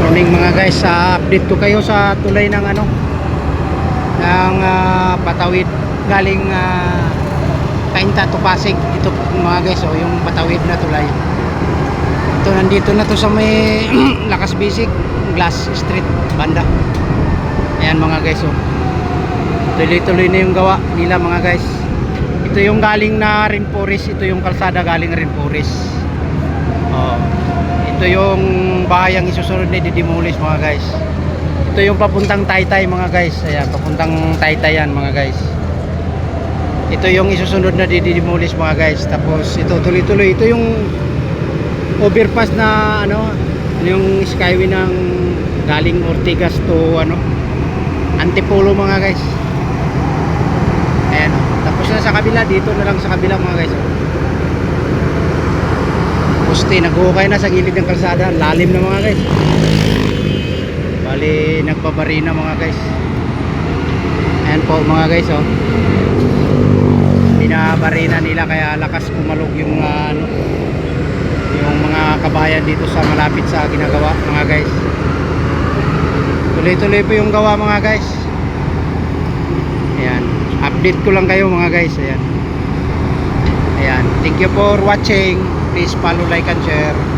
morning mga guys, update ko kayo sa tulay ng ng patawid galing Cainta to Pasig. Ito mga guys, yung patawid na tulay. Ito, nandito na to sa may Lakas Basic Glass Street banda. Ayan mga guys, tuloy-tuloy na yung gawa nila mga guys. Ito yung galing na Rinporis, ito yung kalsada galing Rinporis. Ito yung bahayang isusunod na didemolish mga guys. Ito yung papuntang Taytay mga guys. Ayan, papuntang Taytay yan mga guys. Ito yung isusunod na didemolish mga guys. Tapos ito tuloy-tuloy. Ito yung overpass na yung skyway ng galing Ortigas to Antipolo mga guys. Ayan, tapos na sa kabila, dito na lang sa kabila mga guys. Poste, nag-ukay na sa gilid ng kalsada. Lalim na mga guys. Bali, nagbabari na mga guys. Ayan po mga guys, binabari na nila, kaya lakas kumalog yung yung mga kabayan dito sa malapit sa ginagawa mga guys. Tuloy-tuloy po yung gawa mga guys. Ayan, update ko lang kayo mga guys. Ayan, thank you for watching. Please follow, like and share.